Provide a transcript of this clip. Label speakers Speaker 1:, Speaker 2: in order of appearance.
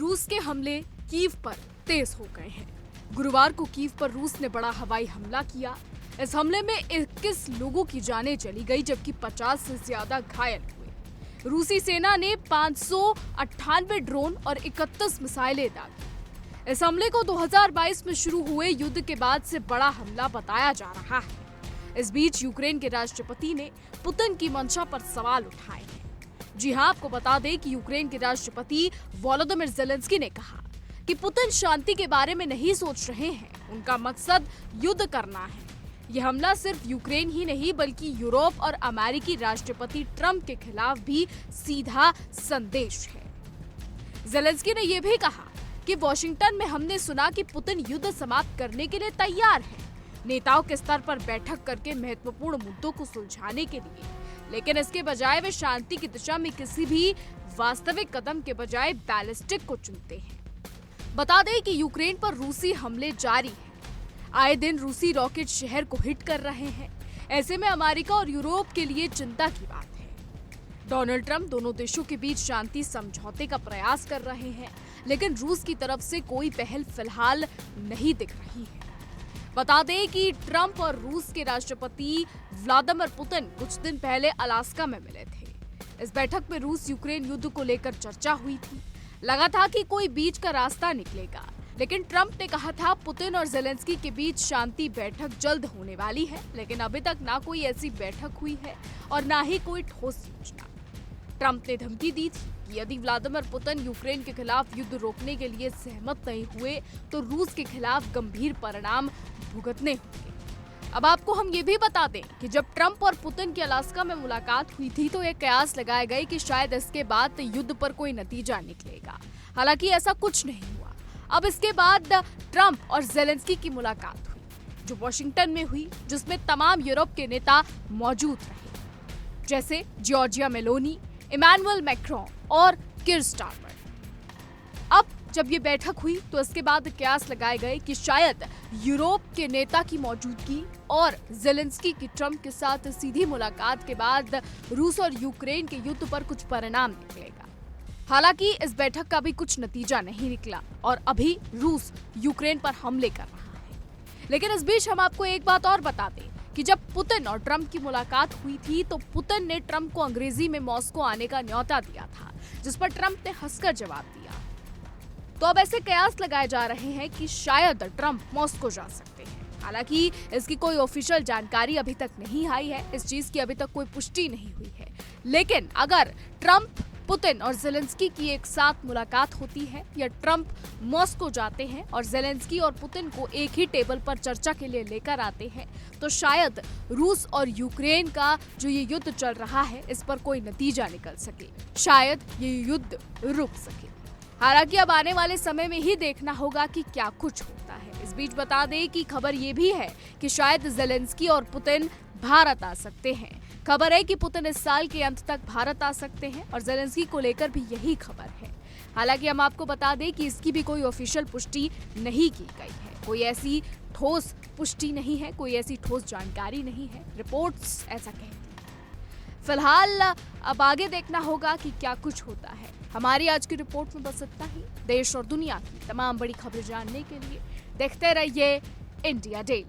Speaker 1: रूस के हमले कीव पर तेज हो गए हैं। गुरुवार को कीव पर रूस ने बड़ा हवाई हमला किया। इस हमले में 21 लोगों की जानें चली गई जबकि 50 से ज्यादा घायल हुए। रूसी सेना ने 598 ड्रोन और 31 मिसाइलें दागी। इस हमले को 2022 में शुरू हुए युद्ध के बाद से बड़ा हमला बताया जा रहा है। इस बीच यूक्रेन के राष्ट्रपति ने पुतिन की मंशा पर सवाल उठाए हैं। जी हां, आपको बता दें कि यूक्रेन के राष्ट्रपति वोलोदिमीर ज़ेलेंस्की ने कहा कि पुतिन शांति के बारे में नहीं सोच रहे हैं, उनका मकसद युद्ध करना है। यह हमला सिर्फ यूक्रेन ही नहीं बल्कि यूरोप और अमेरिकी राष्ट्रपति ट्रंप के खिलाफ भी सीधा संदेश है। ज़ेलेंस्की ने यह भी कहा कि वॉशिंगटन में हमने सुना कि पुतिन युद्ध समाप्त करने के लिए तैयार है, नेताओं के स्तर पर बैठक करके महत्वपूर्ण मुद्दों को सुलझाने के लिए, लेकिन इसके बजाय वे शांति की दिशा में किसी भी वास्तविक कदम के बजाय बैलिस्टिक को चुनते हैं। बता दें कि यूक्रेन पर रूसी हमले जारी हैं। आए दिन रूसी रॉकेट शहर को हिट कर रहे हैं। ऐसे में अमेरिका और यूरोप के लिए चिंता की बात है। डोनाल्ड ट्रंप दोनों देशों के बीच शांति समझौते का प्रयास कर रहे हैं, लेकिन रूस की तरफ से कोई पहल फिलहाल नहीं दिख रही है। बता दें कि ट्रंप और रूस के राष्ट्रपति व्लादिमीर पुतिन कुछ दिन पहले अलास्का में मिले थे। इस बैठक में रूस यूक्रेन युद्ध को लेकर चर्चा हुई थी। लगा था कि कोई बीच का रास्ता निकलेगा, लेकिन ट्रंप ने कहा था पुतिन और ज़ेलेंस्की के बीच शांति बैठक जल्द होने वाली है, लेकिन अभी तक ना कोई ऐसी बैठक हुई है और ना ही कोई ठोस सूचना। ट्रंप ने धमकी दी थी कि यदि व्लादिमीर पुतिन यूक्रेन के खिलाफ युद्ध रोकने के लिए सहमत नहीं हुए तो रूस के खिलाफ गंभीर परिणाम भुगतने होंगे। अब आपको हम ये भी बता दें कि जब ट्रंप और पुतिन की अलास्का में मुलाकात हुई थी तो ये कयास लगाए गए कि शायद इसके बाद युद्ध पर कोई नतीजा निकलेगा। हालांकि ऐसा कुछ नहीं हुआ। अब इसके बाद ट्रंप और ज़ेलेंस्की की मुलाकात हुई जो वॉशिंगटन में हुई, जिसमें तमाम यूरोप के नेता मौजूद रहे, जैसे जॉर्जिया मेलोनी, इमैनुअल मैक्रोन और कीर स्टारमर। अब जब ये बैठक हुई तो इसके बाद कयास लगाए गए कि शायद यूरोप के नेता की मौजूदगी और ज़ेलेंस्की की ट्रंप के साथ सीधी मुलाकात के बाद रूस और यूक्रेन के युद्ध पर कुछ परिणाम निकलेगा। हालांकि इस बैठक का भी कुछ नतीजा नहीं निकला और अभी रूस यूक्रेन पर हमले कर रहा है। लेकिन इस बीच हम आपको एक बात और बता दें कि जब पुतिन और ट्रंप की मुलाकात हुई थी तो पुतिन ने ट्रंप को अंग्रेजी में मॉस्को आने का न्योता दिया था, जिस पर ट्रंप ने हंसकर जवाब दिया। तो अब ऐसे कयास लगाए जा रहे हैं कि शायद ट्रंप मॉस्को जा सकते हैं। हालांकि इसकी कोई ऑफिशियल जानकारी अभी तक नहीं आई है, इस चीज की अभी तक कोई पुष्टि नहीं हुई है। लेकिन अगर ट्रंप, पुतिन और ज़ेलेंस्की की एक साथ मुलाकात होती है या ट्रंप मॉस्को जाते हैं और ज़ेलेंस्की और पुतिन को एक ही टेबल पर चर्चा के लिए लेकर आते हैं तो शायद रूस और यूक्रेन का जो ये युद्ध चल रहा है इस पर कोई नतीजा निकल सके, शायद ये युद्ध रुक सके। हालांकि अब आने वाले समय में ही देखना होगा कि क्या कुछ होता है। इस बीच बता दें कि खबर ये भी है कि शायद ज़ेलेंस्की और पुतिन भारत आ सकते हैं। खबर है कि पुतिन इस साल के अंत तक भारत आ सकते हैं और ज़ेलेंस्की को लेकर भी यही खबर है। हालांकि हम आपको बता दें कि इसकी भी कोई ऑफिशियल पुष्टि नहीं की गई है, कोई ऐसी ठोस पुष्टि नहीं है, कोई ऐसी ठोस जानकारी नहीं है। रिपोर्ट्स ऐसा कहती हैं। फिलहाल अब आगे देखना होगा कि क्या कुछ होता है। हमारी आज की रिपोर्ट में बस इतना ही। देश और दुनिया की तमाम बड़ी खबरें जानने के लिए देखते रहिए इंडिया डेली।